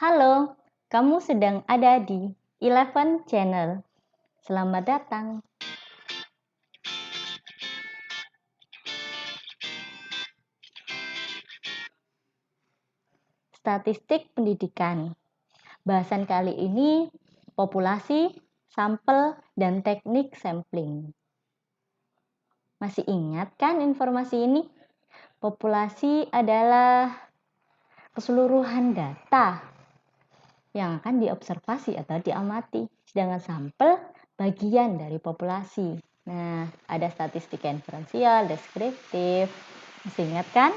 Halo, kamu sedang ada di Eleven Channel. Selamat datang. Statistik pendidikan. Bahasan kali ini populasi, sampel, dan teknik sampling. Masih ingat kan informasi ini? Populasi adalah keseluruhan data yang akan diobservasi atau diamati. Sedangkan sampel bagian dari populasi. Nah, ada statistik inferensial, deskriptif. Masih ingat kan?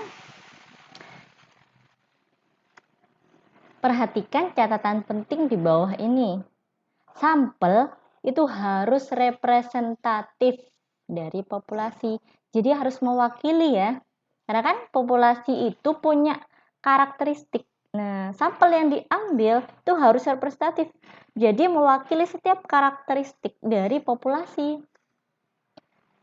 Perhatikan catatan penting di bawah ini. Sampel itu harus representatif dari populasi. Jadi harus mewakili ya. Karena kan populasi itu punya karakteristik. Nah, sampel yang diambil itu harus representatif. Jadi mewakili setiap karakteristik dari populasi.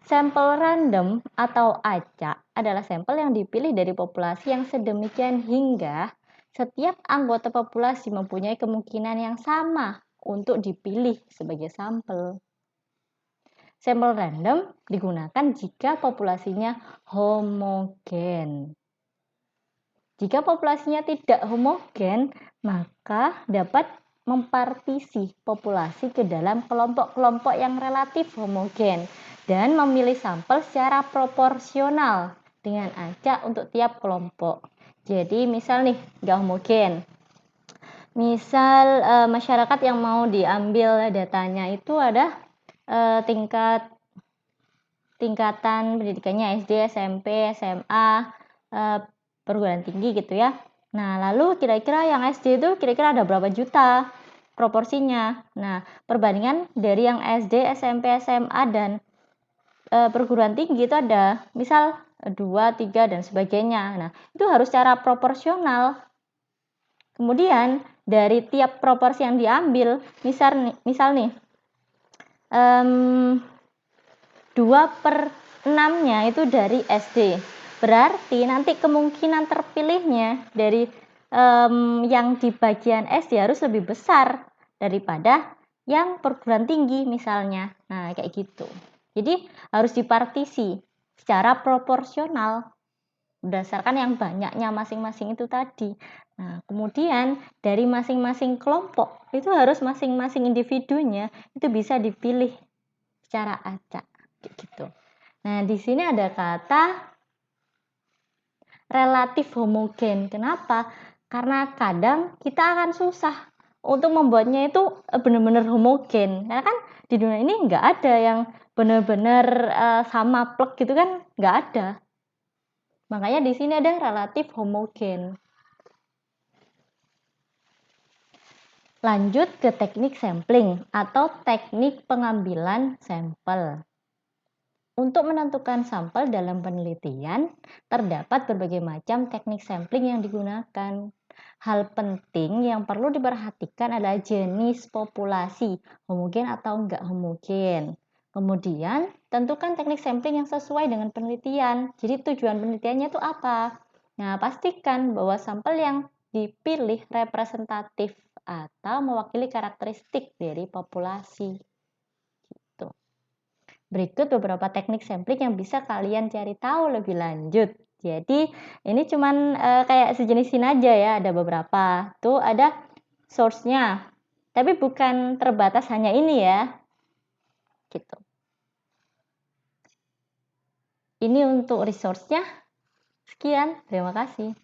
Sampel random atau acak adalah sampel yang dipilih dari populasi yang sedemikian hingga setiap anggota populasi mempunyai kemungkinan yang sama untuk dipilih sebagai sampel. Sampel random digunakan jika populasinya homogen. Jika populasinya tidak homogen, maka dapat mempartisi populasi ke dalam kelompok-kelompok yang relatif homogen dan memilih sampel secara proporsional dengan acak untuk tiap kelompok. Jadi misal nih, nggak homogen. Misal masyarakat yang mau diambil datanya itu ada tingkatan pendidikannya SD, SMP, SMA, perguruan tinggi gitu ya. Nah, lalu kira-kira yang SD itu kira-kira ada berapa juta proporsinya. Nah, perbandingan dari yang SD, SMP, SMA, dan perguruan tinggi itu ada misal 2, 3, dan sebagainya. Nah, itu harus secara proporsional. Kemudian, dari tiap proporsi yang diambil, misal nih, 2/6-nya itu dari SD. Berarti nanti kemungkinan terpilihnya dari yang di bagian SD harus lebih besar daripada yang perguruan tinggi misalnya. Nah, kayak gitu. Jadi harus dipartisi secara proporsional berdasarkan yang banyaknya masing-masing itu tadi. Nah, kemudian dari masing-masing kelompok itu harus masing-masing individunya itu bisa dipilih secara acak gitu. Nah, di sini ada kata relatif homogen. Kenapa? Karena kadang kita akan susah untuk membuatnya itu benar-benar homogen. Karena kan di dunia ini nggak ada yang benar-benar sama plek gitu kan, nggak ada. Makanya di sini ada relatif homogen. Lanjut ke teknik sampling atau teknik pengambilan sampel. Untuk menentukan sampel dalam penelitian, terdapat berbagai macam teknik sampling yang digunakan. Hal penting yang perlu diperhatikan adalah jenis populasi, homogen atau enggak homogen. Kemudian, tentukan teknik sampling yang sesuai dengan penelitian. Jadi tujuan penelitiannya itu apa? Nah, pastikan bahwa sampel yang dipilih representatif atau mewakili karakteristik dari populasi. Berikut beberapa teknik sampling yang bisa kalian cari tahu lebih lanjut. Jadi ini cuman kayak sejenisin aja ya, ada beberapa. Tuh ada source-nya. Tapi bukan terbatas hanya ini ya. Gitu. Ini untuk resource-nya. Sekian, terima kasih.